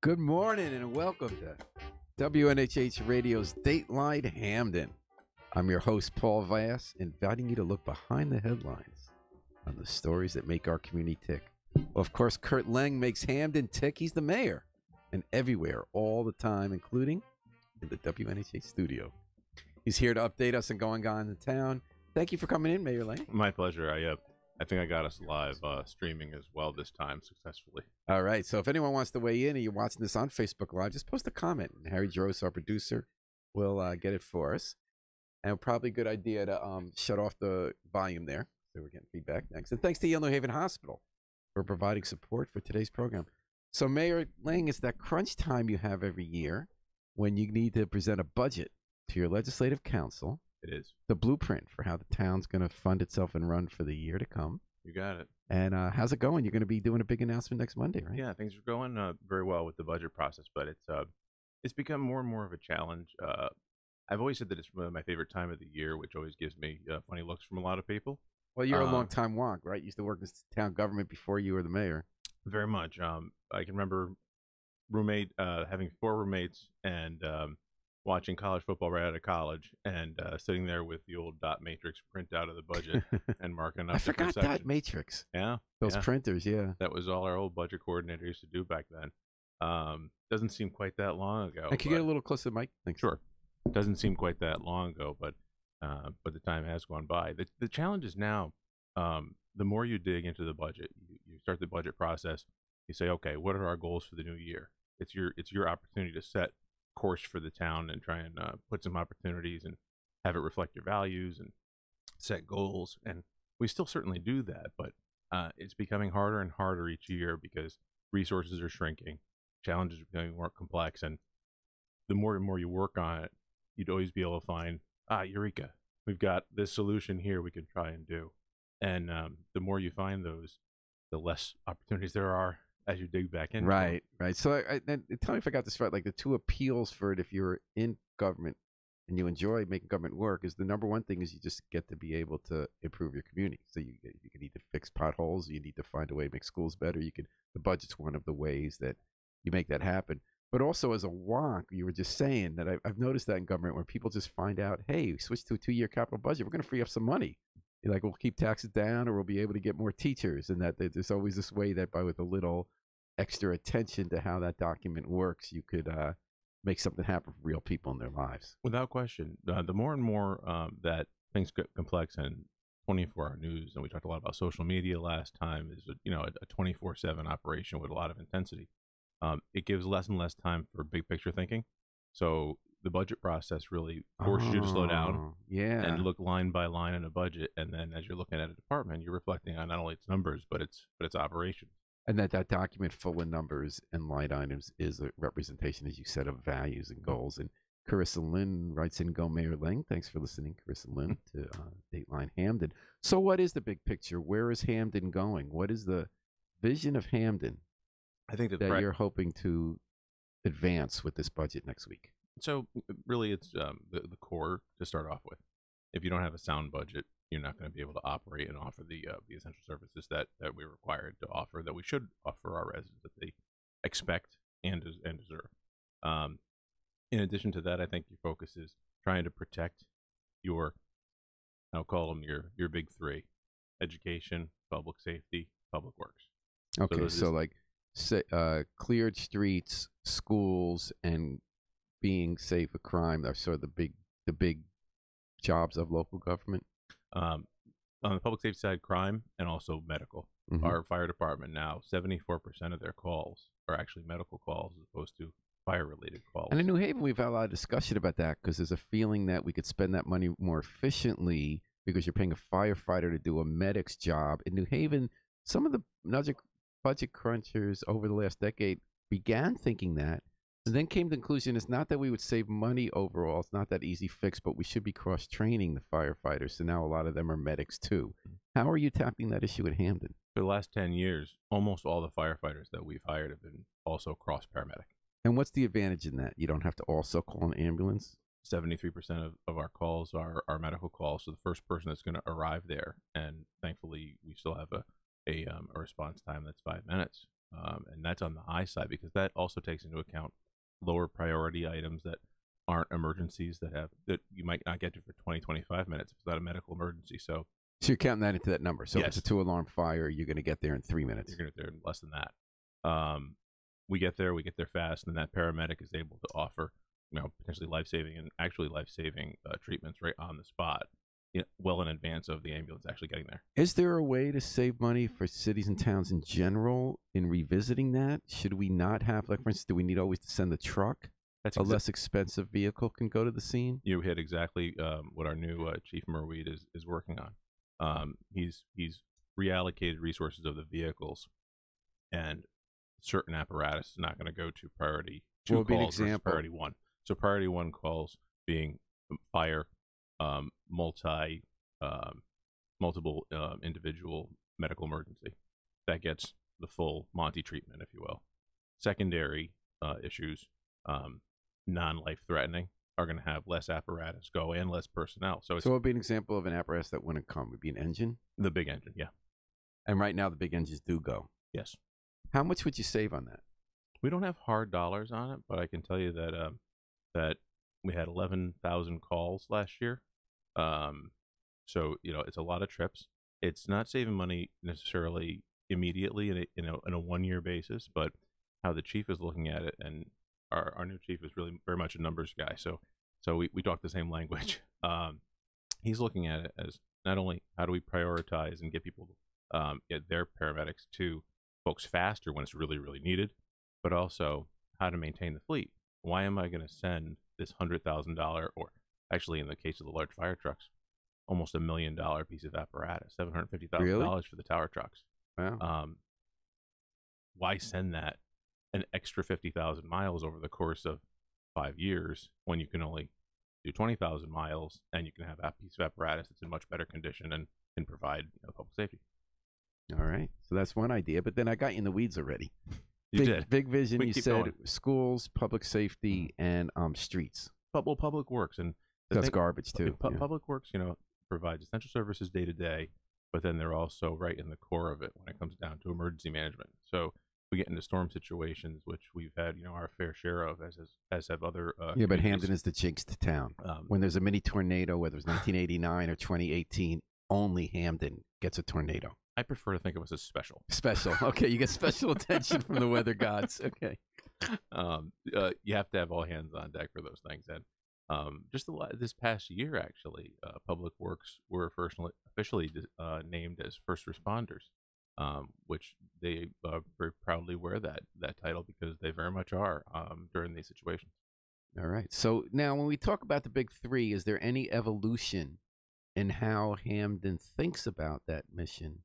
Good morning and welcome to WNHH Radio's Dateline Hamden. I'm your host, Paul Vass, inviting you to look behind the headlines on the stories that make our community tick. Well, of course, Curt Leng makes Hamden tick. He's the mayor, and everywhere, all the time, including in the WNHH studio. He's here to update us on going on in town. Thank you for coming in, Mayor Leng. My pleasure. I think I got us live streaming as well this time successfully. All right. So if anyone wants to weigh in and you're watching this on Facebook Live, just post a comment. And Harry Dross, our producer, will get it for us. And probably a good idea to shut off the volume there. So we're getting feedback next. And thanks to Yale New Haven Hospital for providing support for today's program. So Mayor Leng, it's that crunch time you have every year when you need to present a budget to your legislative council. It is. The blueprint for how the town's going to fund itself and run for the year to come. You got it. And how's it going? You're going to be doing a big announcement next Monday, right? Yeah, things are going very well with the budget process, but it's become more and more of a challenge. I've always said that it's my favorite time of the year, which always gives me funny looks from a lot of people. Well, you're a long-time wonk, right? You used to work in town government before you were the mayor. Very much. I can remember having 4 roommates and watching college football right out of college and sitting there with the old dot matrix print out of the budget and marking up. I forgot dot matrix. Yeah. Those printers, yeah. That was all our old budget coordinator used to do back then. Doesn't seem quite that long ago. Can you get a little closer to the mic? Thanks. Sure. Doesn't seem quite that long ago, but the time has gone by. The challenge is now, the more you dig into the budget, you start the budget process, you say, okay, what are our goals for the new year? It's your opportunity to set course for the town and try and put some opportunities and have it reflect your values and set goals. And we still certainly do that, but it's becoming harder and harder each year because resources are shrinking, challenges are becoming more complex, and the more and more you work on it, you'd always be able to find, eureka, we've got this solution here we can try and do. And the more you find those, the less opportunities there are as you dig back in. Right. So tell me if I got this right. Like the 2 appeals for it, if you're in government and you enjoy making government work, is the number one thing is you just get to be able to improve your community. So you can either fix potholes, you need to find a way to make schools better. The budget's one of the ways that you make that happen. But also as a wonk, you were just saying that I've noticed that in government where people just find out, hey, we switched to a 2-year capital budget, we're going to free up some money. You're like, we'll keep taxes down or we'll be able to get more teachers. And that there's always this way that with a little extra attention to how that document works, you could make something happen for real people in their lives. Without question. The more and more that things get complex and 24-hour news, and we talked a lot about social media last time, is a 24/7 operation with a lot of intensity. It gives less and less time for big picture thinking. So the budget process really forces you to slow down and look line by line in a budget. And then as you're looking at a department, you're reflecting on not only its numbers, but its operations. And that document full of numbers and line items is a representation, as you said, of values and goals. And Carissa Lynn writes in, go Mayor Leng. Thanks for listening, Carissa Lynn, to Dateline Hamden. So what is the big picture? Where is Hamden going? What is the vision of Hamden I think that you're hoping to advance with this budget next week? So really it's the core to start off with. If you don't have a sound budget, you're not going to be able to operate and offer the essential services that we're required to offer, that we should offer our residents, that they expect and deserve. In addition to that, I think your focus is trying to protect I'll call them your big 3: education, public safety, public works. Okay, so cleared streets, schools, and being safe of crime are sort of the big jobs of local government. On the public safety side, crime and also medical. Mm-hmm. Our fire department now, 74% of their calls are actually medical calls as opposed to fire-related calls. And in New Haven, we've had a lot of discussion about that because there's a feeling that we could spend that money more efficiently because you're paying a firefighter to do a medic's job. In New Haven, some of the budget crunchers over the last decade began thinking that, and then came to the conclusion it's not that we would save money overall. It's not that easy fix, but we should be cross-training the firefighters. So now a lot of them are medics too. How are you tackling that issue at Hamden? For the last 10 years, almost all the firefighters that we've hired have been also cross-paramedic. And what's the advantage in that? You don't have to also call an ambulance? 73% of our calls are medical calls. So the first person that's going to arrive there, and thankfully we still have a response time that's 5 minutes. and that's on the high side because that also takes into account lower priority items that aren't emergencies that you might not get to for 20, 25 minutes if it's not a medical emergency. So you're counting that into that number. So if it's a yes, 2-alarm fire, you're going to get there in 3 minutes. you're going to get there in less than that. We get there fast, and that paramedic is able to offer, potentially life-saving and actually life-saving treatments right on the spot, well in advance of the ambulance actually getting there. Is there a way to save money for cities and towns in general in revisiting that? Should we not have, like, for instance, do we need always to send the truck? That's a less expensive vehicle can go to the scene? You hit exactly what our new Chief Merweed is working on. He's reallocated resources of the vehicles, and certain apparatus is not going to go to priority 2 calls versus priority 1. So priority 1 calls being fire, multiple individual medical emergency. That gets the full Monty treatment, if you will. Secondary issues, non-life threatening, are going to have less apparatus go and less personnel. So what would be an example of an apparatus that wouldn't come? Would be an engine? The big engine, yeah. And right now the big engines do go. Yes. How much would you save on that? We don't have hard dollars on it, but I can tell you that that we had 11,000 calls last year. So it's a lot of trips. It's not saving money necessarily immediately in a 1-year basis, but how the chief is looking at it, and our new chief is really very much a numbers guy. So we talk the same language. He's looking at it as not only how do we prioritize and get people get their paramedics to folks faster when it's really, really needed, but also how to maintain the fleet. Why am I going to send this $100,000, or actually in the case of the large fire trucks, almost $1 million piece of apparatus, $750,000 Really? for the tower trucks? Wow. Why send that an extra 50,000 miles over the course of 5 years when you can only do 20,000 miles and you can have a piece of apparatus that's in much better condition and can provide public safety? All right. So that's one idea, but then I got you in the weeds already. You did. Big vision. We You keep said going. schools, public safety, and streets. Well, public works, and That's garbage too. Yeah. Public works, provides essential services day to day, but then they're also right in the core of it when it comes down to emergency management. So we get into storm situations, which we've had, our fair share of, as have other. Yeah, but Hamden is the jinxed town. When there's a mini tornado, whether it's 1989 or 2018, only Hamden gets a tornado. I prefer to think of us as special. Special. Okay, you get special attention from the weather gods. Okay. You have to have all hands on deck for those things. And just this past year, actually, Public Works were officially named as first responders, which they very proudly wear that title because they very much are during these situations. All right. So now when we talk about the big 3, is there any evolution in how Hamden thinks about that mission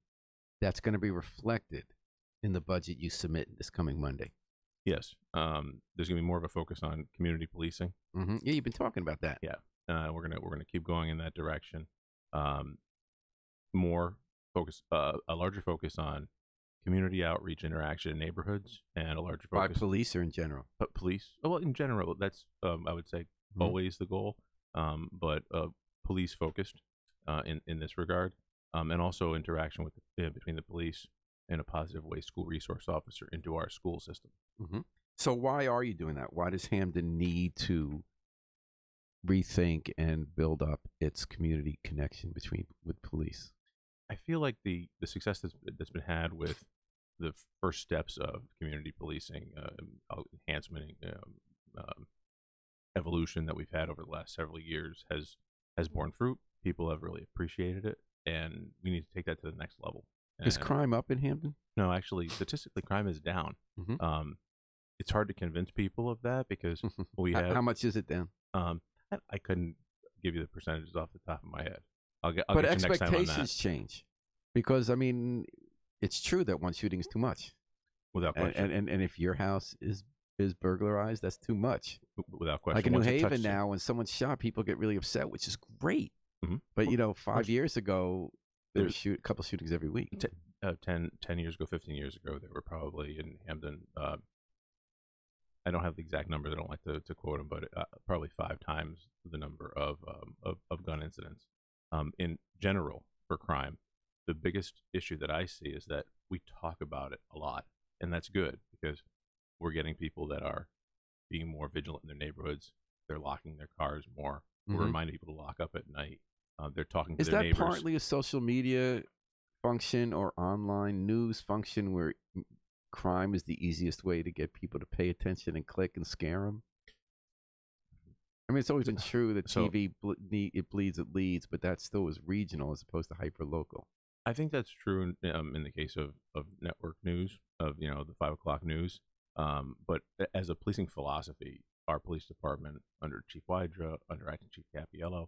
that's going to be reflected in the budget you submit this coming Monday? Yes. There's going to be more of a focus on community policing. Mm-hmm. Yeah, you've been talking about that. Yeah. We're gonna keep going in that direction. More focus, a larger focus on community outreach, interaction in neighborhoods, and a larger focus. By police or in general? Police. Well, in general, that's I would say always the goal. But police focused in this regard, and also interaction with between the police in a positive way, school resource officer into our school system. Mm-hmm. So why are you doing that? Why does Hamden need to rethink and build up its community connection with police? I feel like the success that's been had with the first steps of community policing enhancement, evolution that we've had over the last several years has borne fruit. People have really appreciated it, and we need to take that to the next level. Is crime up in Hamden? No, actually, statistically, crime is down. Mm-hmm. It's hard to convince people of that because we have. How much is it down? I couldn't give you the percentages off the top of my head. I'll get but you next time on that. expectations change, because I mean, it's true that one shooting is too much. Without question. And if your house is burglarized, that's too much. Without question. Like in New Haven now, when someone's shot, people get really upset, which is great. Mm-hmm. But 5 years a couple shootings every week. 10 years ago, 15 years ago, there were probably in Hamden. I don't have the exact numbers. I don't like to quote them, but probably 5 times the number of gun incidents. In general, for crime, the biggest issue that I see is that we talk about it a lot. and that's good because we're getting people that are being more vigilant in their neighborhoods. They're locking their cars more. We're reminding people to lock up at night. They're talking to Is their that neighbors. partly a social media function or online news function where crime is the easiest way to get people to pay attention and click and scare them? I mean, it's always been true that TV, it bleeds, it leads, but that still is regional as opposed to hyper-local. I think that's true in the case of network news, of the 5 o'clock news. But as a policing philosophy, our police department under Chief Wydra, under Acting Chief Cappiello,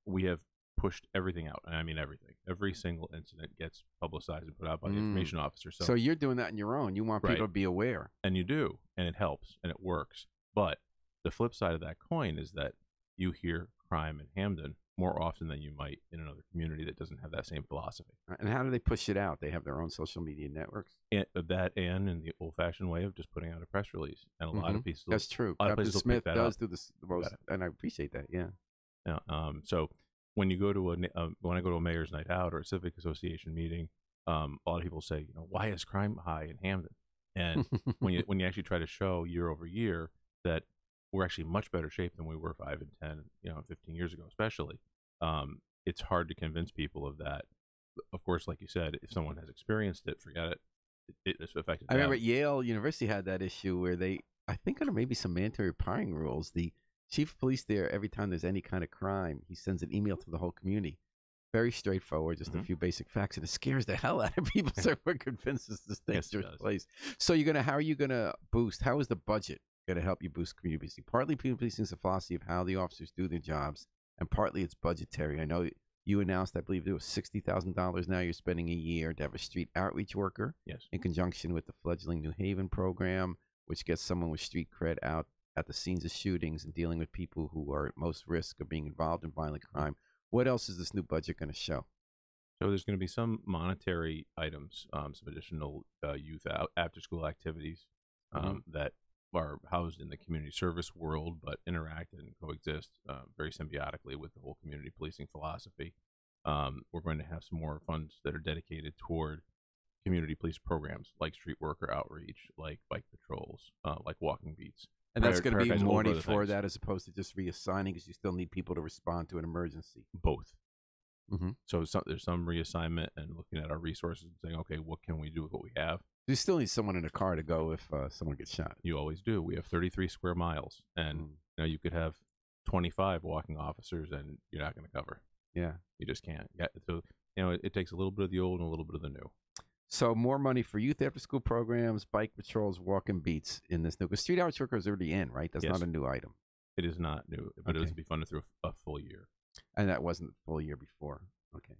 we have pushed everything out. And I mean everything. Every single incident gets publicized and put out by the information officer. So you're doing that on your own. You want people to be aware. And you do, and it helps, and it works. But the flip side of that coin is that you hear crime in Hamden more often than you might in another community that doesn't have that same philosophy. And how do they push it out? They have their own social media networks? And in the old-fashioned way of just putting out a press release. And a lot of pieces. That's true. Captain Smith does do this the most, and I appreciate that, yeah. So when you go to when I go to a mayor's night out or a civic association meeting, a lot of people say, why is crime high in Hamden? And when you actually try to show year over year that we're actually in much better shape than we were 5 and 10, 15 years ago, especially. It's hard to convince people of that. Of course, like you said, if someone has experienced it, forget it. It's affected. I remember Yale University had that issue where I think under maybe some mandatory reporting rules, the chief of police there, every time there's any kind of crime, he sends an email to the whole community. Very straightforward, just a few basic facts, and it scares the hell out of people. So we're convinced it's this dangerous place. So how are you gonna boost? How is the budget going to help you boost community policing? Partly community policing is a philosophy of how the officers do their jobs, and partly it's budgetary. I know you announced, I believe, there was $60,000 now you're spending a year to have a street outreach worker. Yes. In conjunction with the fledgling New Haven program, which gets someone with street cred out at the scenes of shootings and dealing with people who are at most risk of being involved in violent crime. What else is this new budget going to show? So there's going to be some monetary items, some additional youth after-school activities that are housed in the community service world, but interact and coexist very symbiotically with the whole community policing philosophy. We're going to have some more funds that are dedicated toward community police programs like street worker outreach, like bike patrols, like walking beats. And that's going to be more money for that as opposed to just reassigning, because you still need people to respond to an emergency. Both. So there's some reassignment and looking at our resources and saying, okay, what can we do with what we have? You still need someone in a car to go if someone gets shot. You always do. We have 33 square miles, and you could have 25 walking officers, and you're not going to cover. Yeah, you just can't. Yeah, so it takes a little bit of the old and a little bit of the new. So more money for youth after-school programs, bike patrols, walking beats in this new. Because street outreach worker is already in, right? That's not a new item. It is not new, but it was to be funded through a full year. And that wasn't the full year before. Okay.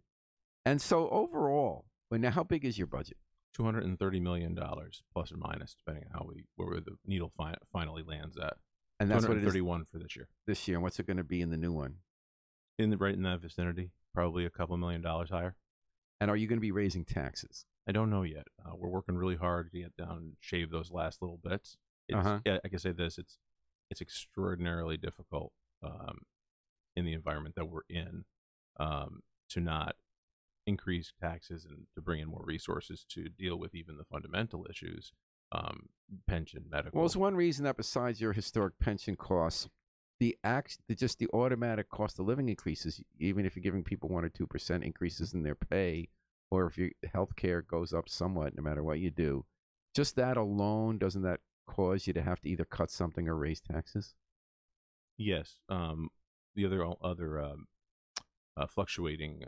And so overall, now how big is your budget? $230 million plus or minus, depending on where the needle finally lands at. And that's what it is. 231 for this year. This year, and what's it going to be in the new one? Right in that vicinity, probably a couple $1 million higher. And are you going to be raising taxes? I don't know yet. We're working really hard to get down and shave those last little bits. Yeah, I can say this: it's extraordinarily difficult in the environment that we're in to not increase taxes and to bring in more resources to deal with even the fundamental issues, pension, medical. Well, it's one reason that besides your historic pension costs, the automatic cost of living increases, even if you're giving people 1 or 2% increases in their pay, or if your health care goes up somewhat, no matter what you do, just that alone, doesn't that cause you to have to either cut something or raise taxes? Yes. The other fluctuating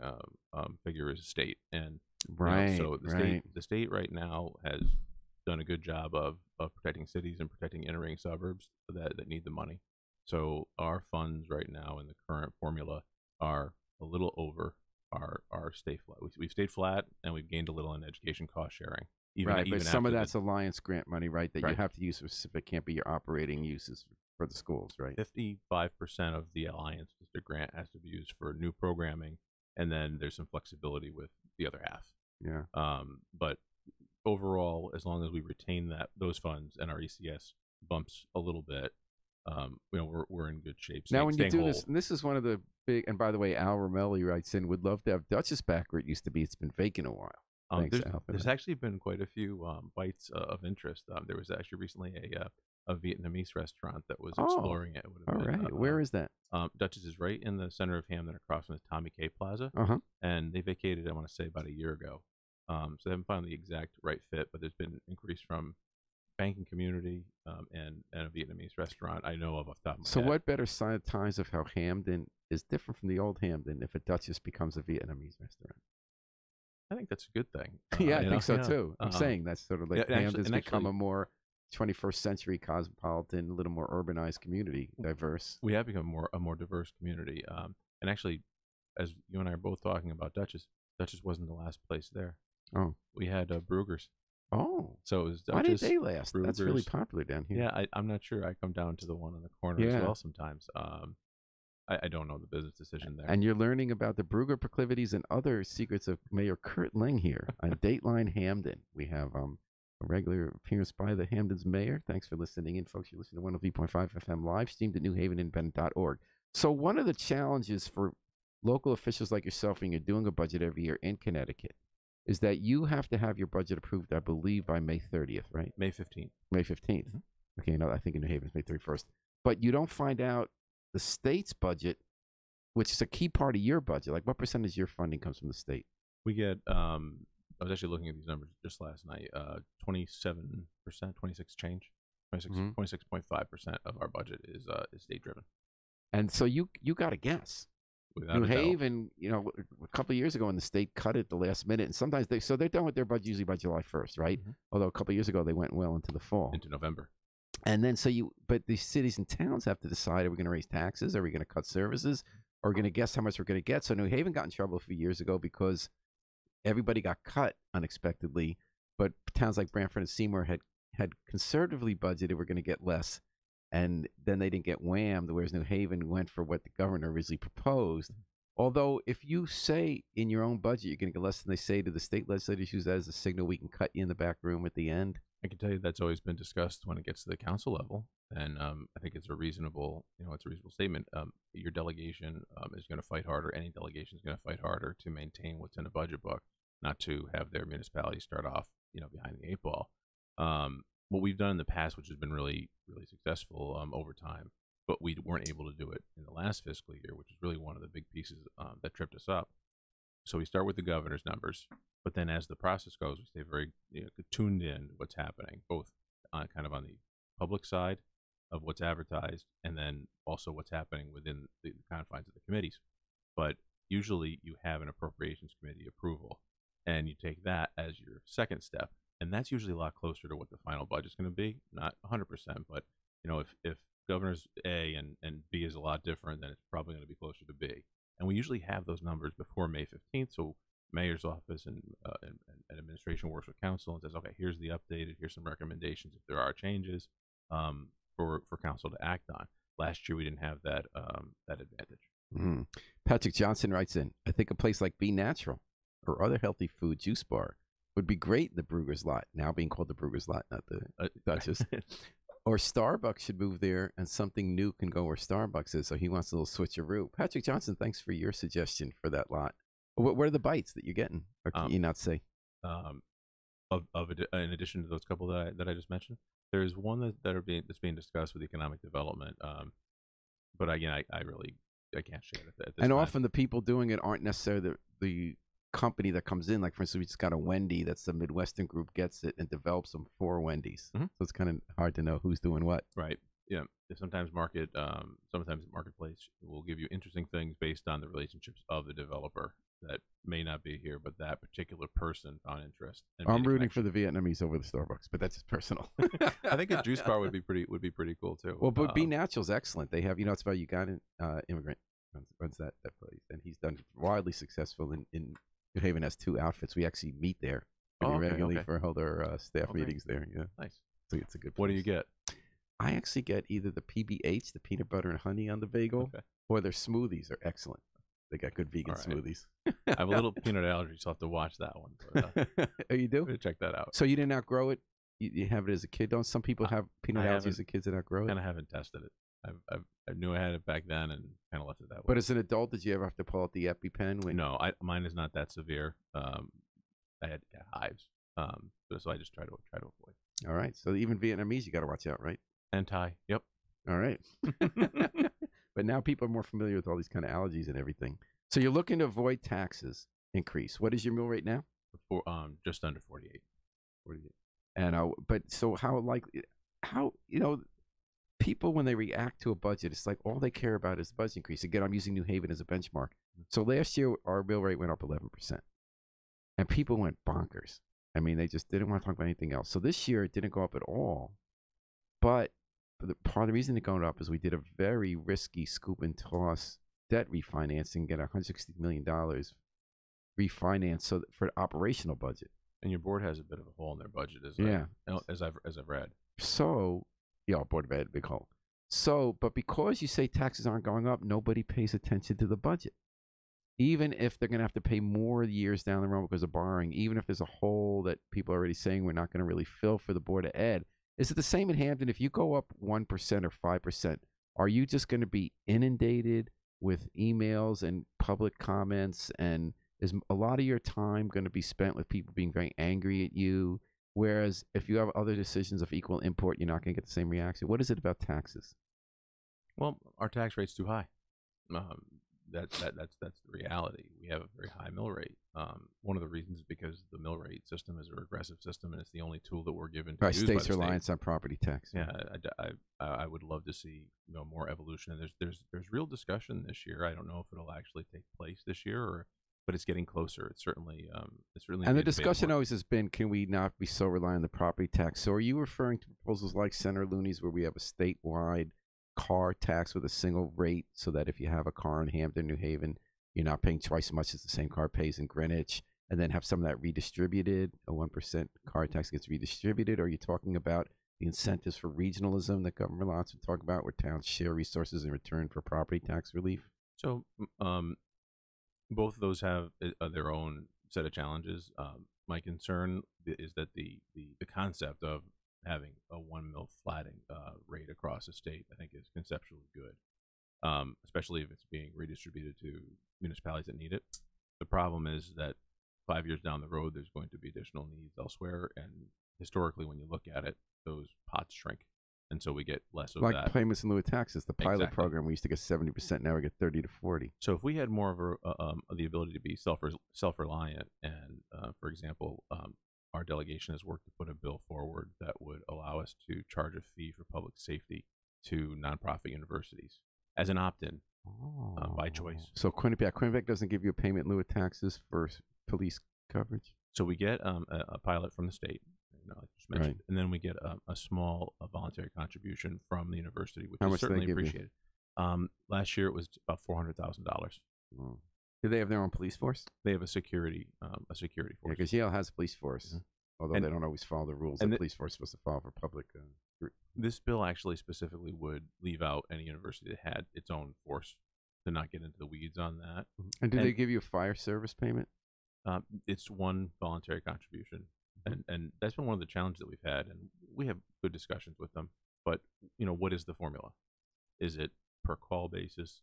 figure is state, and so the state right now has done a good job of protecting cities and protecting inner-ring suburbs that need the money. So our funds right now in the current formula are a little over our stay flat. We've stayed flat, and we've gained a little in education cost sharing. But some of that's Alliance grant money, right? That you have to use for specific, can't be your operating uses for the schools, right? 55% of the Alliance District grant has to be used for new programming, and then there's some flexibility with the other half. Yeah. But overall, as long as we retain those funds and our ECS bumps a little bit, we're in good shape. Now, when you do this, and this is one of the big, and by the way, Al Romelli writes in, would love to have Duchess back where it used to be. It's been vacant a while. Thanks, There's Al, for there's that. actually been quite a few bites of interest. There was actually recently a Vietnamese restaurant that was Oh, exploring it. It would all have been right. Where is that? Duchess is right in the center of Hamden, across from the Tommy K Plaza, Uh-huh. and they vacated, I want to say, about a year ago. So they haven't found the exact right fit, but there's been inquiries from banking community and a Vietnamese restaurant I know of off the top of So my head. what better signs of how Hamden is different from the old Hamden if a Duchess becomes a Vietnamese restaurant? I think that's a good thing. Yeah, I think so Yeah. too. I'm saying that's sort of Yeah, like and Hamden's become actually, a more 21st century cosmopolitan, a little more urbanized community, diverse. we have become a more diverse community. And actually, as you and I are both talking about Duchess, Duchess wasn't the last place there. Oh, We had Brugger's. oh, So it was why did Duchess, they last? That's really Brugger's. popular down here. Yeah, I'm not sure. I come down to the one on the corner as Yeah. well sometimes. I don't know the business decision there. And you're learning about the Brugger proclivities and other secrets of Mayor Curt Leng here on Dateline Hamden. We have a regular appearance by the Hamden's mayor. Thanks for listening in, folks. You're listening to 103.5 FM live streamed at newhavenindependent.org. So one of the challenges for local officials like yourself when you're doing a budget every year in Connecticut is that you have to have your budget approved, I believe, by May 30th, right? May 15th. May 15th. Okay, no, I think in New Haven it's May 31st. But you don't find out the state's budget, which is a key part of your budget. Like, what percentage of your funding comes from the state? We get, I was actually looking at these numbers just last night, 27%, 26 change, 26.5% of our budget is state driven. And so you got to guess. Without New a doubt. Haven, a couple of years ago, when the state cut it the last minute, and sometimes they're done with their budget usually by July 1st, right? Although a couple of years ago they went well into the fall, into November. And then but the cities and towns have to decide: are we going to raise taxes? Are we going to cut services? Are we going to guess how much we're going to get? So New Haven got in trouble a few years ago because everybody got cut unexpectedly, but towns like Brantford and Seymour had conservatively budgeted we're going to get less, and then they didn't get whammed, whereas New Haven went for what the governor originally proposed. Although if you say in your own budget you're going to get less than they say, to the state legislators use that as a signal we can cut you in the back room at the end? I can tell you that's always been discussed when it gets to the council level, and I think it's a reasonable, it's a reasonable statement. Your delegation is going to fight harder. Any delegation is going to fight harder to maintain what's in a budget book, not to have their municipality start off, behind the eight ball. What we've done in the past, which has been really, really successful over time, but we weren't able to do it in the last fiscal year, which is really one of the big pieces that tripped us up. So we start with the governor's numbers, but then as the process goes, we stay very tuned in to what's happening, both kind of on the public side of what's advertised, and then also what's happening within the confines of the committees. But usually you have an appropriations committee approval, and you take that as your second step, and that's usually a lot closer to what the final budget's going to be. Not 100%, but if governor's A and B is a lot different, then it's probably going to be closer to B. And we usually have those numbers before May 15th, so mayor's office and administration works with council and says, okay, here's the updated, here's some recommendations if there are changes for council to act on. Last year we didn't have that advantage. Patrick Johnson writes in, I think a place like Be Natural or other healthy food juice bar would be great in the Brugger's lot, now being called the Brugger's lot, not the Duchess. Or Starbucks should move there, and something new can go where Starbucks is. So he wants a little switcheroo. Patrick Johnson, thanks for your suggestion for that lot. What are the bites that you're getting, or can you not say? In addition to those couple that I just mentioned, there's one that's being discussed with economic development. But again, I can't share it at this And time. often the people doing it aren't necessarily the company that comes in. Like, for instance, we just got a Wendy, that's the Midwestern group, gets it and develops them for Wendy's. So it's kind of hard to know who's doing what. Right. Yeah. Sometimes marketplace will give you interesting things based on the relationships of the developer that may not be here, but that particular person found interest. I'm rooting for the Vietnamese over the Starbucks, but that's just personal. I think a juice bar would be pretty cool too. Well, but Be Natural's excellent. They have, it's about Ugandan immigrant runs that place, and he's done wildly successful in New Haven. Has 2 outfits. We actually meet there pretty regularly for hold our staff meetings there. Yeah, nice. So it's a good place. What do you get? I actually get either the PBH, the peanut butter and honey on the bagel, or their smoothies are excellent. They got good vegan smoothies. I have a little peanut allergy, so I'll have to watch that one. But, oh, you do? Check that out. So you didn't outgrow it? You have it as a kid? Don't some people have peanut allergies as kids that outgrow it? And I haven't tested it. I knew I had it back then and kind of left it that way. But as an adult, did you ever have to pull out the EpiPen? No, mine is not that severe. I had cat hives. So I just try to avoid. All right. So even Vietnamese, you got to watch out, right? And Thai. Yep. All right. But now people are more familiar with all these kind of allergies and everything. So you're looking to avoid taxes increase. What is your mill rate now? For just under 48. 48. And but so how likely? How people when they react to a budget, it's like all they care about is the budget increase. Again, I'm using New Haven as a benchmark. So last year our mill rate went up 11%, and people went bonkers. I mean, they just didn't want to talk about anything else. So this year it didn't go up at all. But part of the reason it going up is we did a very risky scoop and toss debt refinancing, get $160 million refinanced so for the operational budget. And your board has a bit of a hole in their budget, as I've read. So, yeah, our board of ed, big hole. So, but because you say taxes aren't going up, nobody pays attention to the budget. Even if they're going to have to pay more years down the road because of borrowing, even if there's a hole that people are already saying we're not going to really fill for the board of ed. Is it the same in Hamden? If you go up 1% or 5%, are you just going to be inundated with emails and public comments? And is a lot of your time going to be spent with people being very angry at you? Whereas if you have other decisions of equal import, you're not going to get the same reaction. What is it about taxes? Well, our tax rate's too high. That's the reality. We have a very high mill rate. One of the reasons is because the mill rate system is a regressive system, and it's the only tool that we're given to use states' by the reliance on property tax. Yeah, I would love to see more evolution. And there's real discussion this year. I don't know if it'll actually take place this year, but it's getting closer. It's certainly And the discussion always has been, can we not be so reliant on the property tax? So are you referring to proposals like Senator Looney's, where we have a statewide car tax with a single rate, so that if you have a car in Hamden, New Haven, you're not paying twice as much as the same car pays in Greenwich, and then have some of that redistributed? A 1% car tax gets redistributed. Or are you talking about the incentives for regionalism that Governor Lots would talk about, where towns share resources in return for property tax relief? So both of those have their own set of challenges. My concern is that the concept of having a 1 mil flatting rate across the state, I think, is conceptually good, especially if it's being redistributed to municipalities that need it. The problem is that 5 years down the road, there's going to be additional needs elsewhere, and historically, when you look at it, those pots shrink, and so we get less of like that. payments in lieu of taxes. The pilot Exactly. program, we used to get 70%. Now we get 30 to 40. So if we had more of the ability to be self-reliant, and for example, our delegation has worked to put a bill forward that would allow us to charge a fee for public safety to nonprofit universities as an opt-in by choice. So Quinnipiac doesn't give you a payment in lieu of taxes for police coverage? So we get a pilot from the state, like you just mentioned, and then we get a small voluntary contribution from the university, which is certainly appreciated. Last year it was about $400,000. Oh. Do they have their own police force? They have a security force. Yeah, because Yale has a police force, although they don't always follow the rules that the police force is supposed to follow for public. This bill actually specifically would leave out any university that had its own force, to not get into the weeds on that. And do they give you a fire service payment? It's one voluntary contribution, and that's been one of the challenges that we've had, and we have good discussions with them. But what is the formula? Is it per call basis?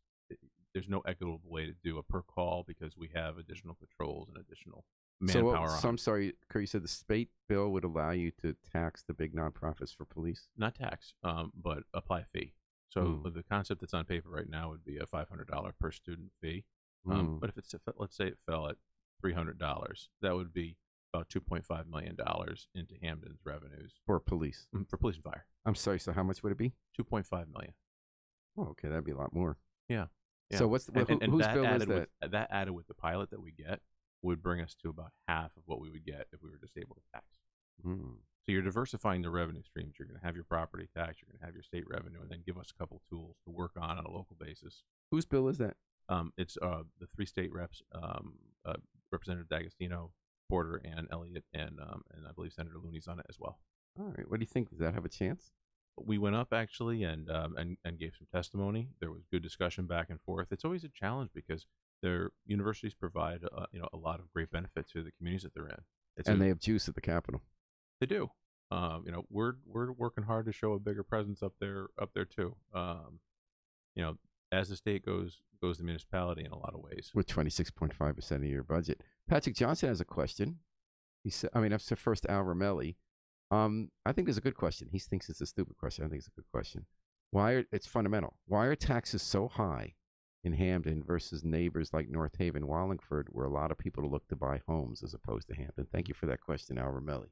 There's no equitable way to do a per call, because we have additional patrols and additional manpower. So I'm sorry, Curt, you said the state bill would allow you to tax the big nonprofits for police? Not tax, but apply a fee. So the concept that's on paper right now would be a $500 per student fee. But if let's say it fell at $300, that would be about $2.5 million into Hamden's revenues for police. For police and fire. I'm sorry. So how much would it be? $2.5 million. Oh, okay, that'd be a lot more. Yeah. So whose bill is that? That added with the pilot that we get would bring us to about half of what we would get if we were just able to tax. So you're diversifying the revenue streams. You're going to have your property tax, you're going to have your state revenue, and then give us a couple tools to work on a local basis. Whose bill is that? It's the 3 state reps, Representative D'Agostino, Porter, and Elliott, and I believe Senator Looney's on it as well. All right. What do you think? Does that have a chance? We went up actually and gave some testimony. There was good discussion back and forth. It's always a challenge because their universities provide a lot of great benefit to the communities that they're in. They have juice at the Capitol. They do. We're working hard to show a bigger presence up there too. As the state goes the municipality in a lot of ways. With 26.5% of your budget. Patrick Johnson has a question. He said, I mean, that's the first Al Ramelli. I think it's a good question. He thinks it's a stupid question. I think it's a good question. It's fundamental. Why are taxes so high in Hamden versus neighbors like North Haven, Wallingford, where a lot of people look to buy homes as opposed to Hamden? Thank you for that question, Al Ramelli.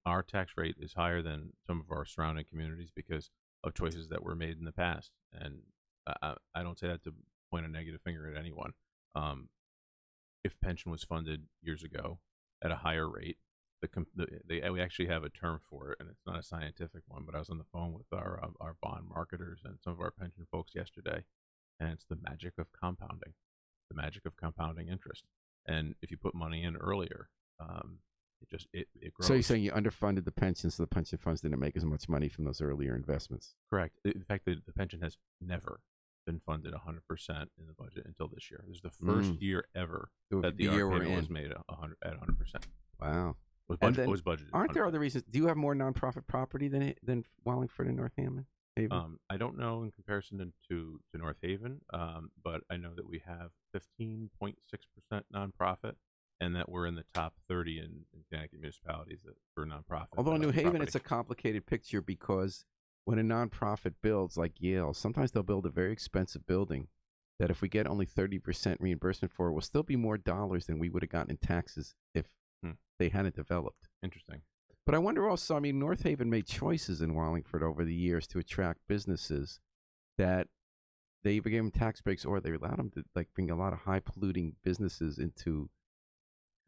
Our tax rate is higher than some of our surrounding communities because of choices that were made in the past. And I don't say that to point a negative finger at anyone. If pension was funded years ago at a higher rate, we actually have a term for it, and it's not a scientific one, but I was on the phone with our bond marketers and some of our pension folks yesterday, and it's the magic of compounding, the magic of compounding interest. And if you put money in earlier, it grows. So you're saying you underfunded the pension, so the pension funds didn't make as much money from those earlier investments? Correct. In fact, the pension has never been funded 100% in the budget until this year. This is the first year ever that the year was made at 100%. Wow. Was budgeted. Aren't there other reasons? Do you have more nonprofit property than Wallingford and North Haven? I don't know in comparison to North Haven, but I know that we have 15.6% nonprofit, and that we're in the top 30 in Connecticut municipalities for nonprofit. Although in New Haven, it's a complicated picture because when a nonprofit builds, like Yale, sometimes they'll build a very expensive building that if we get only 30% reimbursement for, it will still be more dollars than we would have gotten in taxes if they hadn't developed. Interesting. But I wonder also, I mean, North Haven made choices in Wallingford over the years to attract businesses that they either gave them tax breaks or they allowed them to like bring a lot of high polluting businesses into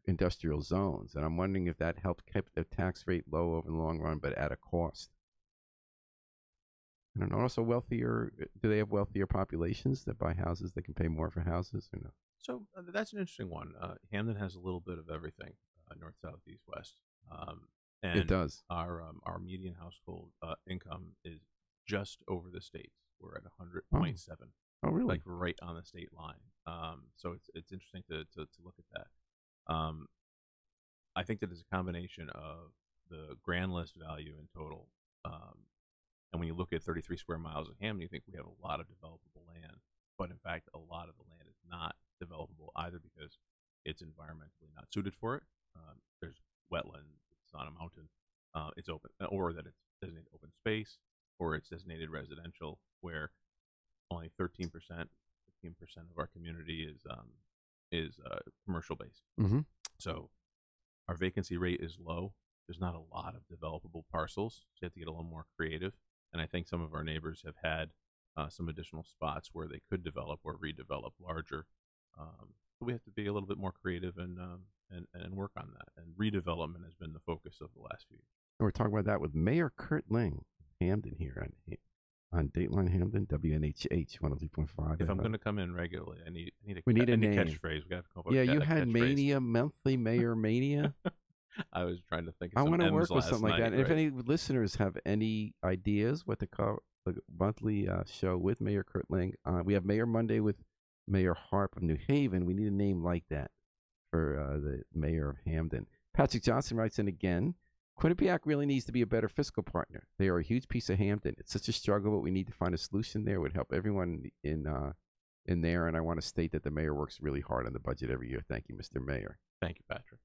industrial zones. And I'm wondering if that helped keep their tax rate low over the long run, but at a cost. I don't know. Also, do they have wealthier populations that buy houses that can pay more for houses or no? So that's an interesting one. Hamden has a little bit of everything, north, south, east, west. And it does. Our median household income is just over the states. We're at 100.7. Oh, really? Like right on the state line. So it's interesting to look at that. I think that it's a combination of the grand list value in total. And when you look at 33 square miles of Hamden, you think we have a lot of developable land. But in fact, a lot of the land is not developable either because it's environmentally not suited for it. There's wetland, it's on a mountain, it's open, or that it's designated open space, or it's designated residential, where only 13%, 15% of our community is commercial based. Mm-hmm. So our vacancy rate is low. There's not a lot of developable parcels, so you have to get a little more creative. And I think some of our neighbors have had some additional spots where they could develop or redevelop larger. So we have to be a little bit more creative and work on that. And redevelopment has been the focus of the last few years. We're talking about that with Mayor Curt Leng, Hamden here on Dateline Hamden, WNHH 103.5. If I'm going to come in regularly, I need a name. catchphrase. We got to come up with you had Mania, monthly Mayor Mania. I was trying to think of I some want to M's work with something like that. Right? And if any listeners have any ideas what to call the monthly show with Mayor Curt Leng, we have Mayor Monday with Mayor Harp of New Haven. We need a name like that for the mayor of Hamden. Patrick Johnson writes in again, Quinnipiac really needs to be a better fiscal partner. They are a huge piece of Hamden. It's such a struggle, but we need to find a solution there. It would help everyone in there. And I want to state that the mayor works really hard on the budget every year. Thank you, Mr. Mayor. Thank you, Patrick.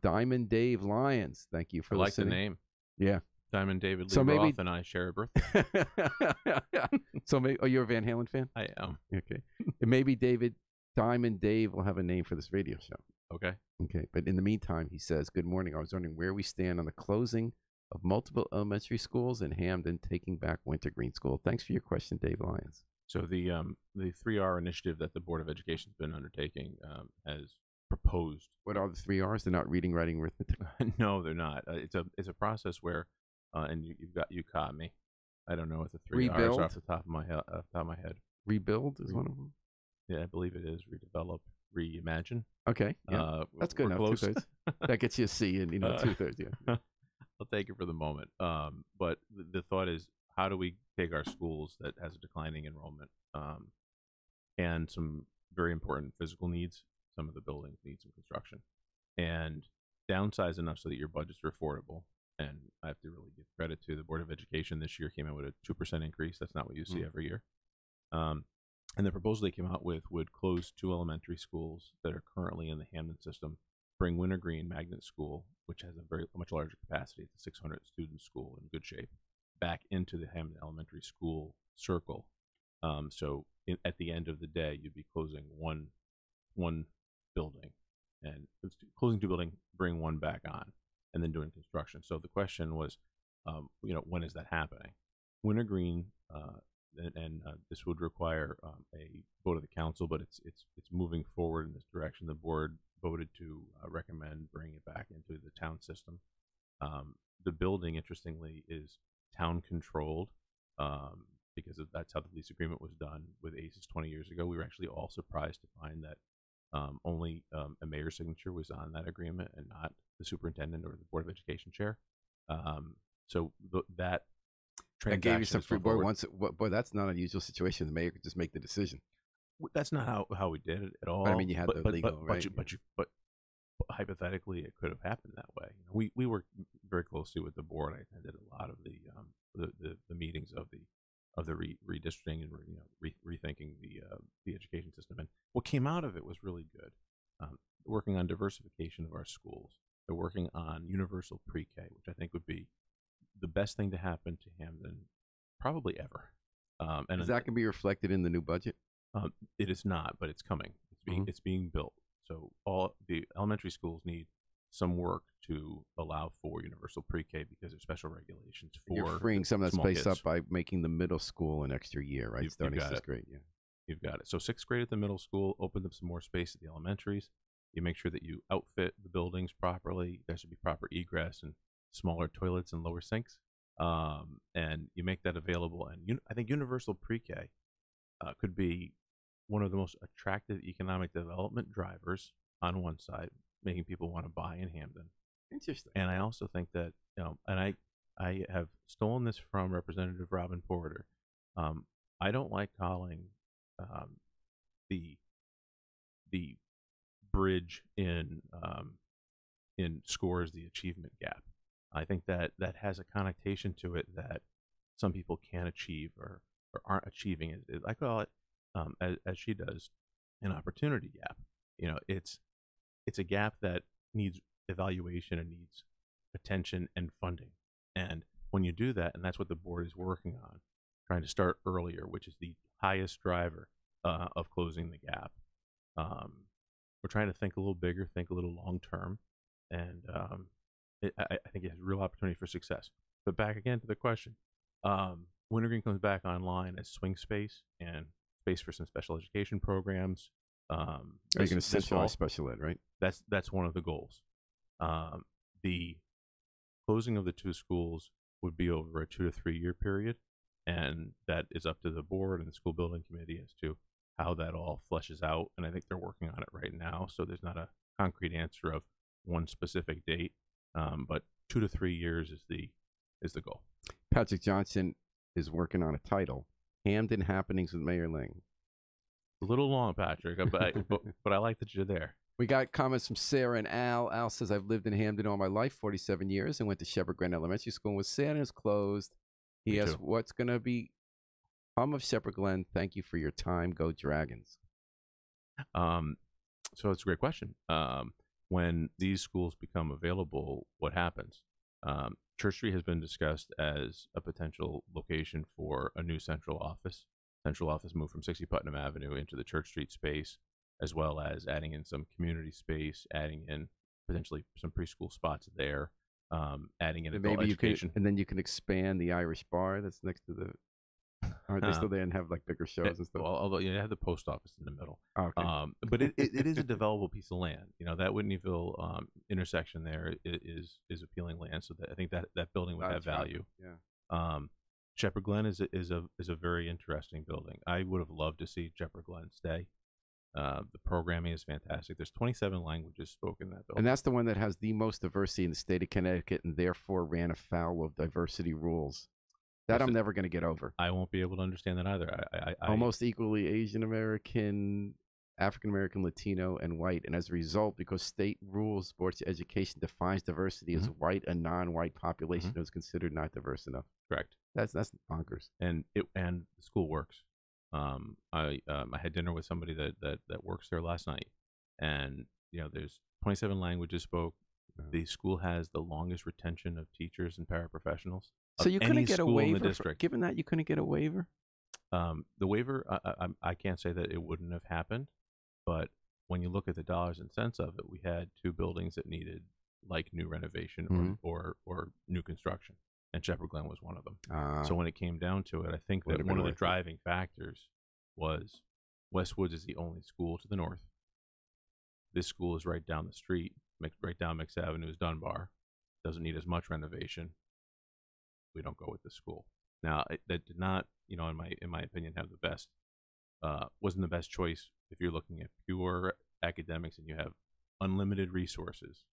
Diamond Dave Lyons. Thank you for listening. I like the name. Yeah. Diamond David Lee Roth and I share a birthday. So maybe, you're a Van Halen fan? I am. Okay. And maybe Diamond Dave will have a name for this radio show. Okay. Okay. But in the meantime, he says, good morning. I was wondering where we stand on the closing of multiple elementary schools in Hamden, taking back Wintergreen School. Thanks for your question, Dave Lyons. So the 3R initiative that the Board of Education has been undertaking has proposed. What are the 3 R's? They're not reading, writing, arithmetic? No, they're not. It's a process where, and you caught me. I don't know what the 3 R's are off the top of my head. Rebuild is one of them? Yeah, I believe it is. Redevelop, reimagine. Okay. Yeah. That's good enough. Close. 2/3. That gets you a C and 2/3. Yeah. I'll take it for the moment. But the thought is, how do we take our schools that has a declining enrollment and some very important physical needs? Some of the buildings need some construction, and downsize enough so that your budgets are affordable. And I have to really give credit to the Board of Education this year came out with a 2% increase. That's not what you see every year. And the proposal they came out with would close 2 elementary schools that are currently in the Hamden system bring Wintergreen Magnet School, which has a much larger capacity, it's a 600 student school in good shape, back into the Hamden Elementary School circle. At the end of the day, you'd be closing one building, and closing two buildings, bring one back on, and then doing construction. So the question was, when is that happening? Wintergreen, and this would require a vote of the council, but it's moving forward in this direction. The board voted to recommend bringing it back into the town system. The building, interestingly, is town controlled, because that's how the lease agreement was done with ACES 20 years ago. We were actually all surprised to find that only a mayor's signature was on that agreement and not the superintendent or the Board of Education chair. That gave you some free boy. Boy, that's not an unusual situation. The mayor could just make the decision. That's not how we did it at all. But, I mean, you had the legal, right? But hypothetically, it could have happened that way. We worked very closely with the board. I attended a lot of the meetings of the redistricting and rethinking the education system. And what came out of it was really good. Working on diversification of our schools. They're working on universal pre-K, which I think would be the best thing to happen to Hamden probably ever. And is that going to be reflected in the new budget? It is not, but it's coming. It's being built. So all the elementary schools need some work to allow for universal pre-K because there's special regulations for. You're freeing some of that space kids up by making the middle school an extra year, right? Starting sixth grade, yeah. You've got it. So sixth grade at the middle school, open up some more space at the elementaries. You make sure that you outfit the buildings properly. There should be proper egress and smaller toilets and lower sinks, and you make that available. And I think universal pre-K could be one of the most attractive economic development drivers on one side, making people want to buy in Hamden. Interesting. And I also think that, and I have stolen this from Representative Robin Porter. I don't like calling the bridge in scores the achievement gap. I think that has a connotation to it that some people can't achieve or aren't achieving it. I call it, as she does, an opportunity gap. It's a gap that needs evaluation and needs attention and funding. And when you do that, and that's what the board is working on, trying to start earlier, which is the highest driver of closing the gap. We're trying to think a little bigger, think a little long term, and I think it has real opportunity for success. But back again to the question, Wintergreen comes back online as swing space and space for some special education programs. Are you going to centralize special ed, right? That's one of the goals. The closing of the two schools would be over a 2 to 3 year period, and that is up to the board and the school building committee as to how that all fleshes out. And I think they're working on it right now, so there's not a concrete answer of one specific date, but 2 to 3 years is the goal. Patrick Johnson is working on a title, Hamden Happenings with Mayor Leng. A little long, Patrick, but I like that you're there. We got comments from Sarah and Al. Al says, I've lived in Hamden all my life, 47 years, and went to Shepherd Glen Elementary School and was sad and is closed. He asked, what's going to be home of Shepherd Glen? Thank you for your time. Go Dragons. So it's a great question. When these schools become available, what happens? Church Street has been discussed as a potential location for a new central office. Central office moved from 60 Putnam Avenue into the Church Street space, as well as adding in some community space, adding in potentially some preschool spots there, adding in adult education. And then you can expand the Irish bar that's next to the. Aren't they still there and have like bigger shows and stuff? Well, although you have the post office in the middle. Oh, okay. But it is a developable piece of land. That Whitneyville intersection there is appealing land, so that I think that building would have value. Right. Yeah. Shepherd Glen is a very interesting building. I would have loved to see Shepherd Glen stay. The programming is fantastic. There's 27 languages spoken in that building. And that's the one that has the most diversity in the state of Connecticut and therefore ran afoul of diversity rules. That I'm never going to get over. I won't be able to understand that either. I almost equally Asian American, African American, Latino, and white. And as a result, because state rules, sports education defines diversity as white and non-white population that is considered not diverse enough. Correct. That's bonkers. And the school works. I had dinner with somebody that works there last night, and there's 27 languages spoke. No. The school has the longest retention of teachers and paraprofessionals So of you any couldn't get a school in the waiver. district. Given that, you couldn't get a waiver. The waiver, I can't say that it wouldn't have happened, but when you look at the dollars and cents of it, we had 2 buildings that needed like new renovation Mhm. or new construction, and Shepherd Glen was one of them. Ah, So when it came down to it, I think Would that have one been of the worth it. driving factors was Westwoods is the only school to the north. This school is right down the street, right down Mix Avenue's Dunbar. Doesn't need as much renovation. We don't go with this school. Now, that did not, in my opinion, have the best. Wasn't the best choice if you're looking at pure academics and you have unlimited resources.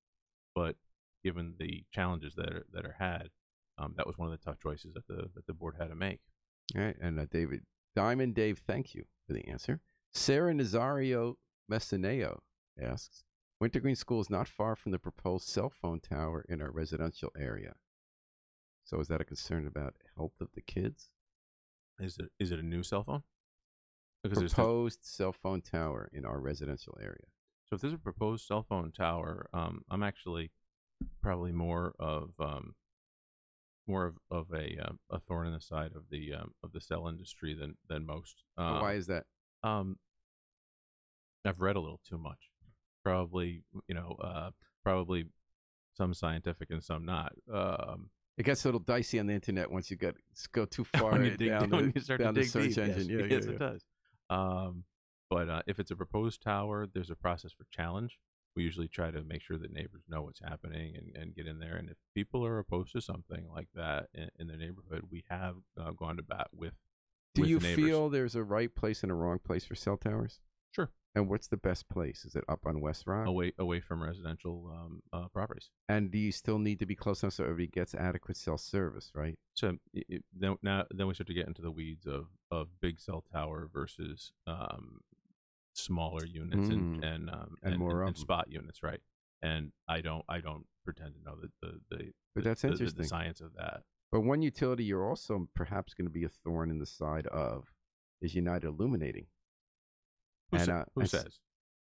But given the challenges that are had, that was one of the tough choices that the board had to make. all right. And Diamond Dave, thank you for the answer. Sarah Nazario Messineo asks, Wintergreen School is not far from the proposed cell phone tower in our residential area. So is that a concern about health of the kids? Is it a new cell phone? Because Proposed cell phone tower in our residential area. So if there's a proposed cell phone tower, I'm actually probably more of a thorn in the side of the cell industry than most. Why is that? I've read a little too much. Probably probably some scientific and some not. It gets a little dicey on the internet once you go too far when you down when you start to the dig search deep, engine. yes, Yeah, yes, it does. But if it's a proposed tower, there's a process for challenge. We usually try to make sure that neighbors know what's happening and get in there. And if people are opposed to something like that in their neighborhood, we have gone to bat with. Do you neighbors. feel there's a right place and a wrong place for cell towers? Sure. And what's the best place? Is it up on West Rock? Away from residential properties. And do you still need to be close enough so everybody gets adequate cell service, right? So then we start to get into the weeds of big cell tower versus smaller units and more and spot units, right? And I don't pretend to know But that's interesting. the science of that. But one utility you're also perhaps going to be a thorn in the side of is United Illuminating. Who says?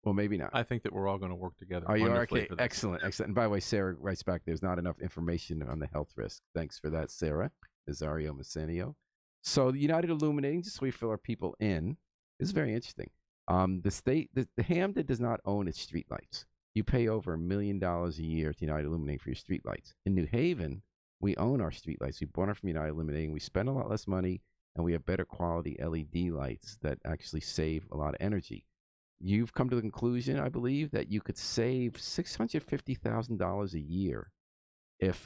Well, maybe not. I think that we're all going to work together. Oh, you are? wonderfully Okay, for this. excellent. And by the way, Sarah writes back, there's not enough information on the health risk. Thanks for that, Sarah. Nazario Messineo. So the United Illuminating, just so we fill our people in, is very interesting. The Hamden does not own its streetlights. You pay over $1 million a year to United Illuminating for your streetlights. In New Haven, we own our streetlights. We bought them from United Illuminating. We spend a lot less money, and we have better quality LED lights that actually save a lot of energy. You've come to the conclusion, I believe, that you could save $650,000 a year if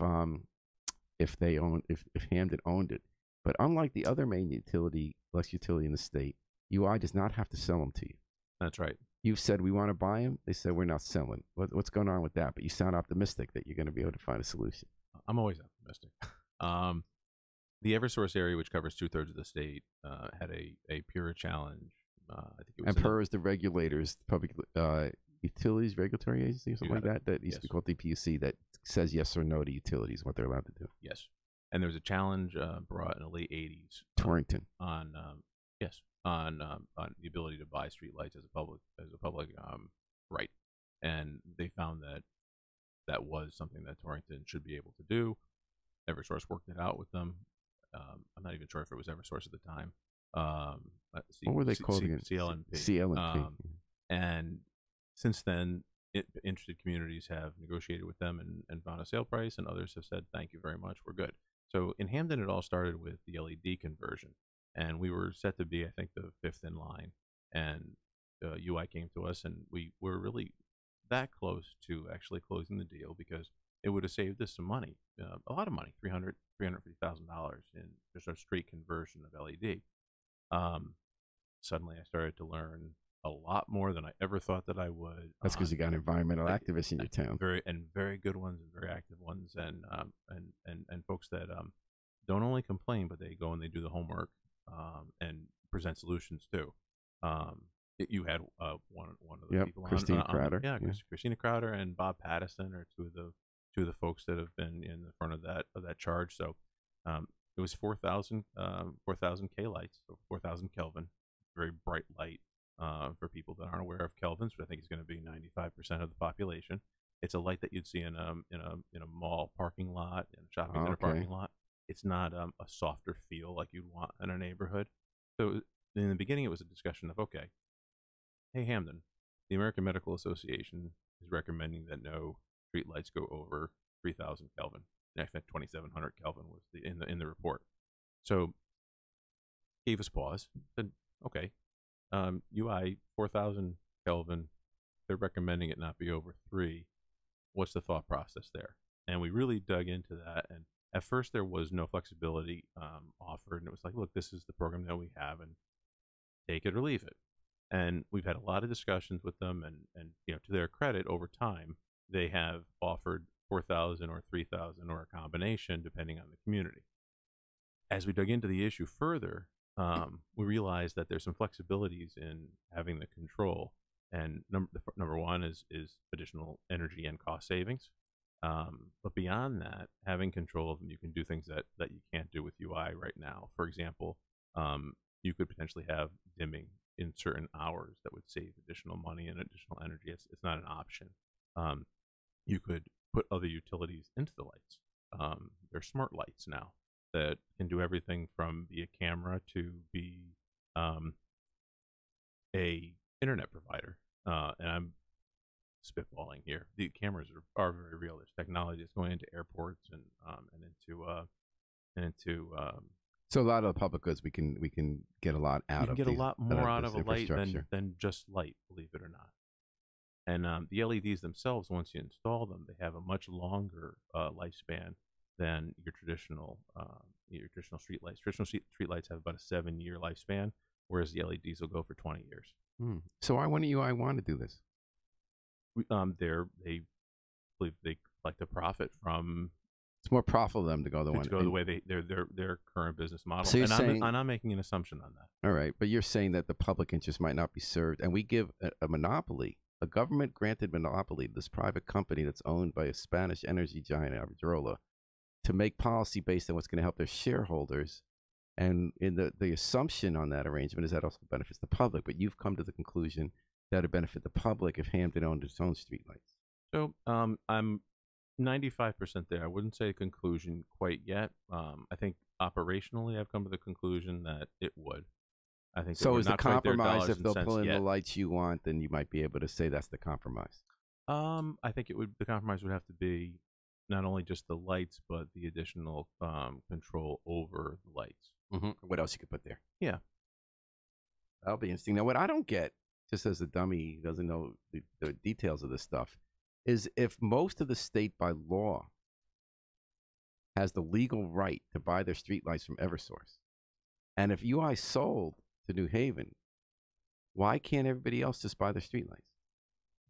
Hamden owned it. But unlike the other main utility, electric utility in the state, UI does not have to sell them to you. That's right. You've said we want to buy them. They said we're not selling. What's going on with that? But you sound optimistic that you're going to be able to find a solution. I'm always optimistic. The Eversource area, which covers 2/3 of the state, had a Pura challenge. I think it was. And PUR is the regulators, public utilities regulatory agency, or something like that. That used to be called DPUC. That says yes or no to utilities, what they're allowed to do. Yes, and there was a challenge brought in the late '80s. Torrington. On the ability to buy streetlights as a public right, and they found that was something that Torrington should be able to do. Eversource worked it out with them. I'm not even sure if it was Eversource at the time. What were they called again? CLNP. CLNP. And since then, interested communities have negotiated with them and found a sale price, and others have said, thank you very much, we're good. So in Hamden, it all started with the LED conversion. And we were set to be, I think, the 5th in line. And UI came to us, and we were really that close to actually closing the deal because it would have saved us some money, a lot of money, $350,000 in just a straight conversion of LED. Suddenly I started to learn a lot more than I ever thought that I would. That's because you got environmental activists in your town. Very good ones and very active ones, and folks that don't only complain, but they go and they do the homework and present solutions too. You had one of the people, Christina Crowder. Christina Crowder and Bob Pattison are two of the folks that have been in the front of that charge. So it was 4,000 K lights, so 4,000 Kelvin, very bright light. for people that aren't aware of kelvins, but I think it's going to be 95% of the population. It's a light that you'd see in a mall parking lot, in a shopping center parking lot. It's not a softer feel like you'd want in a neighborhood. So in the beginning, it was a discussion of, okay, hey, Hamden, the American Medical Association is recommending that no streetlights go over 3,000 Kelvin. In fact, 2,700 Kelvin was in the report. So gave us pause. Said, okay, UI 4,000 Kelvin. They're recommending it not be over 3. What's the thought process there? And we really dug into that. And at first, there was no flexibility offered, and it was like, look, this is the program that we have, and take it or leave it. And we've had a lot of discussions with them, and to their credit, over time, they have offered 4,000 or 3,000 or a combination, depending on the community. As we dug into the issue further, we realized that there's some flexibilities in having the control. And number one is additional energy and cost savings. But beyond that, having control of them, you can do things that you can't do with UI right now. For example, you could potentially have dimming in certain hours that would save additional money and additional energy. It's not an option. You could put other utilities into the lights. They're smart lights now that can do everything from be a camera to be a internet provider. And I'm spitballing here. The cameras are very real. There's technology that's going into airports and into so a lot of the public goods we can get a lot out of. You can get a lot more out of a light than just light, believe it or not. And the LEDs themselves, once you install them, they have a much longer lifespan than your traditional street lights. Traditional street lights have about a 7-year lifespan, whereas the LEDs will go for 20 years. So why wouldn't UI want to do this? They believe they like to profit from. It's more profitable for them to go the way their current business model. So I'm making an assumption on that. All right, but you're saying that the public interest might not be served, and we give a monopoly, a government-granted monopoly, to this private company that's owned by a Spanish energy giant, Iberdrola, to make policy based on what's going to help their shareholders. And in the assumption on that arrangement is that also benefits the public. But you've come to the conclusion that it benefit the public if Hamden owned its own streetlights. So I'm 95% there. I wouldn't say a conclusion quite yet. I think operationally, I've come to the conclusion that it would. I think so. Is the compromise if they'll pull in the lights you want, then you might be able to say that's the compromise. I think it would. The compromise would have to be not only just the lights, but the additional control over the lights. What else you could put there? Yeah, that'll be interesting. Now, what I don't get, just as a dummy who doesn't know the details of this stuff, is if most of the state by law has the legal right to buy their streetlights from Eversource, and if UI sold to New Haven, why can't everybody else just buy their streetlights?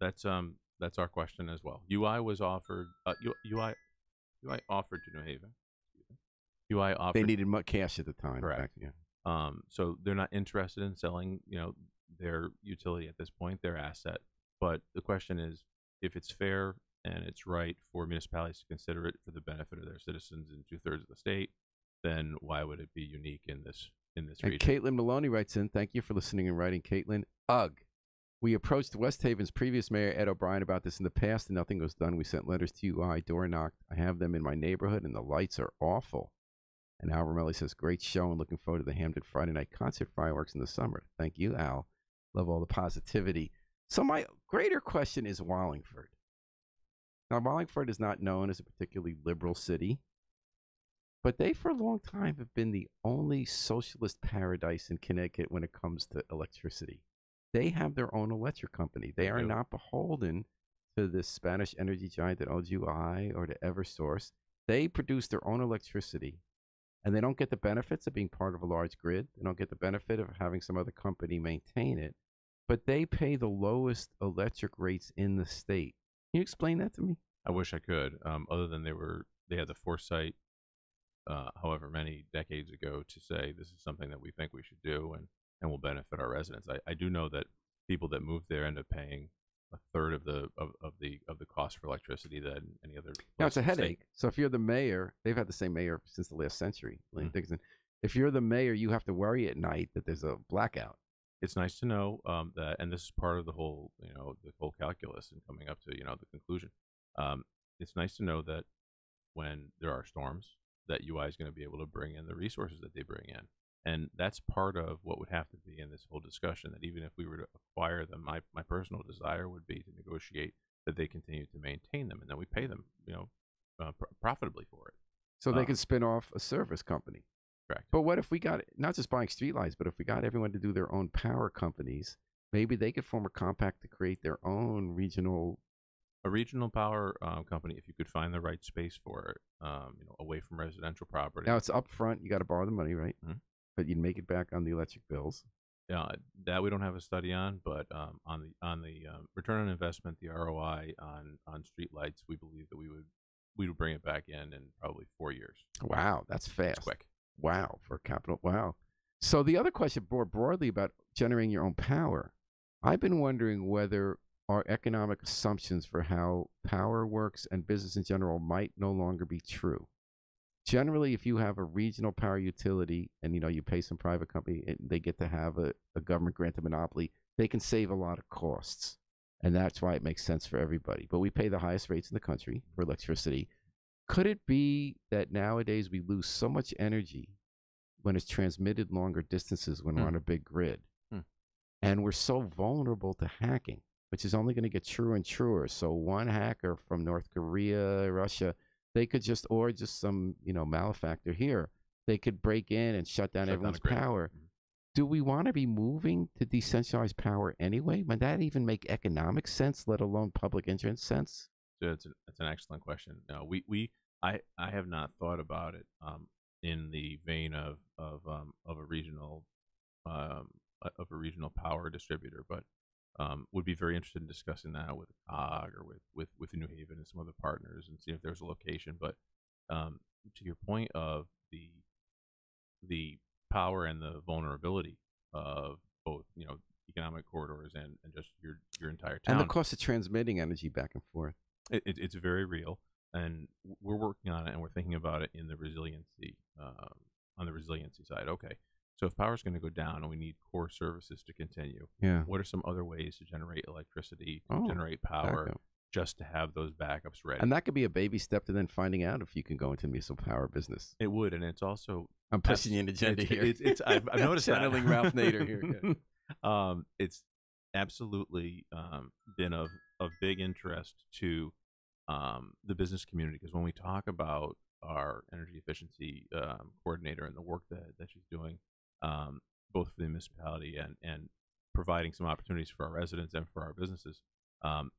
That's our question as well. UI was offered. UI offered to New Haven. UI offered. They needed cash at the time. Correct. Yeah. So they're not interested in selling, their utility at this point, their asset. But the question is, if it's fair and it's right for municipalities to consider it for the benefit of their citizens in 2/3 of the state, then why would it be unique in this region? And Caitlin Maloney writes in, thank you for listening and writing, Caitlin. Ugh. We approached West Haven's previous mayor, Ed O'Brien, about this in the past, and nothing was done. We sent letters to UI, door knocked. I have them in my neighborhood, and the lights are awful. And Al Romelli says, great show, and looking forward to the Hamden Friday night concert fireworks in the summer. Thank you, Al. Love all the positivity. So my greater question is Wallingford. Now, Wallingford is not known as a particularly liberal city, but they, for a long time, have been the only socialist paradise in Connecticut when it comes to electricity. They have their own electric company. They are not beholden to this Spanish energy giant that owns UI or to Eversource. They produce their own electricity, and they don't get the benefits of being part of a large grid. They don't get the benefit of having some other company maintain it, but they pay the lowest electric rates in the state. Can you explain that to me? I wish I could. Other than they had the foresight, however many decades ago, to say this is something that we think we should do and will benefit our residents. I do know that people that move there end up paying a third of the cost for electricity than any other. Now it's a headache. So if you're the mayor, they've had the same mayor since the last century, Leng Dixon. If you're the mayor, you have to worry at night that there's a blackout. it's nice to know that, and this is part of the whole, the whole calculus and coming up to, the conclusion. It's nice to know that when there are storms, that UI is going to be able to bring in the resources that they bring in. And that's part of what would have to be in this whole discussion, that even if we were to acquire them, my personal desire would be to negotiate that they continue to maintain them and that we pay them, profitably for it. So they can spin off a service company. Correct. But what if we got, not just buying streetlights, but if we got everyone to do their own power companies, maybe they could form a compact to create their own regional. A regional power company, if you could find the right space for it, away from residential property. Now it's upfront; you got to borrow the money, right? Mm-hmm. But you'd make it back on the electric bills. Yeah, that we don't have a study on, but on the return on investment, the ROI on streetlights, we believe that we would bring it back in probably 4 years. Wow, that's fast. That's quick. Wow, for capital. Wow. So the other question, more broadly about generating your own power, I've been wondering whether our economic assumptions for how power works and business in general might no longer be true. Generally, if you have a regional power utility and you pay some private company and they get to have a government granted monopoly, they can save a lot of costs. And that's why it makes sense for everybody. But we pay the highest rates in the country for electricity. Could it be that nowadays we lose so much energy when it's transmitted longer distances when we're on a big grid? And we're so vulnerable to hacking, which is only going to get truer and truer. So one hacker from North Korea, Russia, they could just some, malefactor here, they could break in and shut down everyone's power. Do we want to be moving to decentralized power anyway? Would that even make economic sense, let alone public interest sense? It's an excellent question. No, I have not thought about it in the vein of a regional power distributor, but would be very interested in discussing that with COG or with New Haven and some other partners and see if there's a location. But to your point of the power and the vulnerability of both, economic corridors and just your entire town. And the cost of transmitting energy back and forth. It's very real, and we're working on it, and we're thinking about it in the resiliency, on the resiliency side. Okay, so if power is going to go down and we need core services to continue, what are some other ways to generate electricity, generate power, backup, just to have those backups ready? And that could be a baby step to then finding out if you can go into municipal power business. It would, and it's also... I'm pushing you an agenda here. I've noticed channeling Ralph Nader here. It's absolutely been of big interest to the business community, because when we talk about our energy efficiency coordinator and the work that she's doing, both for the municipality and providing some opportunities for our residents and for our businesses,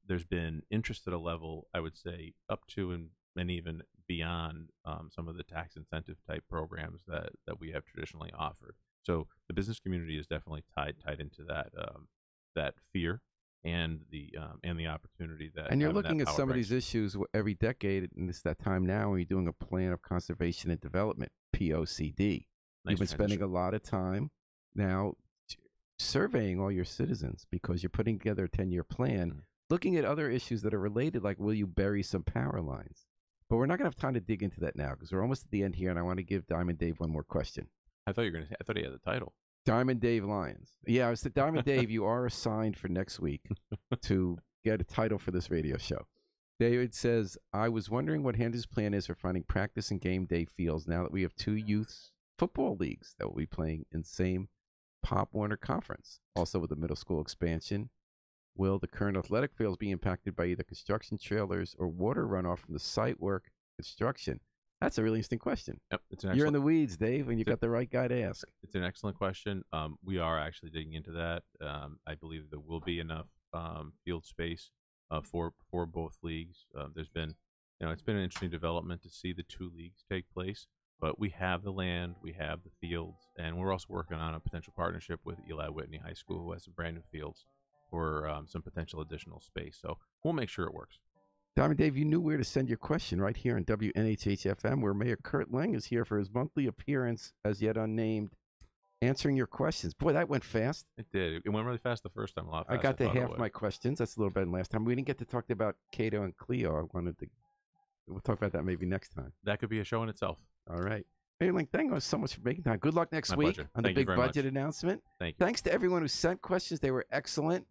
there's been interest at a level, I would say, up to and even beyond some of the tax incentive type programs that we have traditionally offered. So the business community is definitely tied into that fear and the opportunity that. And you're looking at some of these issues every decade, and it's that time now when you're doing a plan of conservation and development, POCD. You've been spending a lot of time now surveying all your citizens because you're putting together a 10-year plan, looking at other issues that are related, like will you bury some power lines? But we're not going to have time to dig into that now because we're almost at the end here, and I want to give Diamond Dave one more question. I thought he had the title. Diamond Dave Lyons. Yeah, I was Diamond Dave, you are assigned for next week to get a title for this radio show. David says, I was wondering what Hamden's plan is for finding practice and game day fields now that we have 2 youth football leagues that will be playing in the same Pop Warner Conference. Also with the middle school expansion, will the current athletic fields be impacted by either construction trailers or water runoff from the site work construction? That's a really interesting question. Yep, You're in the weeds, Dave, and you've got the right guy to ask. It's an excellent question. We are actually digging into that. I believe there will be enough field space for both leagues. There's been, it's been an interesting development to see the 2 leagues take place. But we have the land, we have the fields, and we're also working on a potential partnership with Eli Whitney High School, who has some brand new fields for some potential additional space. So we'll make sure it works. Diamond Dave, you knew where to send your question right here on WNHH-FM, where Mayor Curt Leng is here for his monthly appearance, as yet unnamed, answering your questions. Boy, that went fast. It did. It went really fast the first time. A lot faster. I got to half my questions. That's a little better than last time. We didn't get to talk about Cato and Cleo. We'll talk about that maybe next time. That could be a show in itself. All right. Hey, Leng, thank you so much for making time. Good luck next My week pleasure. on Thank the you big very budget much. announcement. Thank you. Thanks to everyone who sent questions. They were excellent.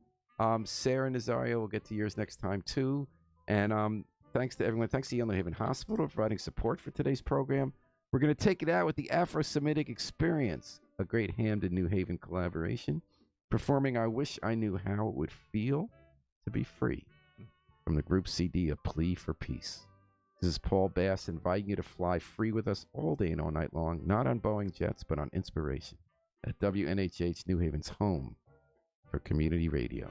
Sarah Nazario will get to yours next time, too. And thanks to everyone. Thanks to Yale New Haven Hospital for providing support for today's program. We're going to take it out with the Afro-Semitic Experience, a great Hamden New Haven collaboration, performing I Wish I Knew How It Would Feel to Be Free from the group CD, A Plea for Peace. This is Paul Bass inviting you to fly free with us all day and all night long, not on Boeing jets, but on inspiration at WNHH New Haven's home for community radio.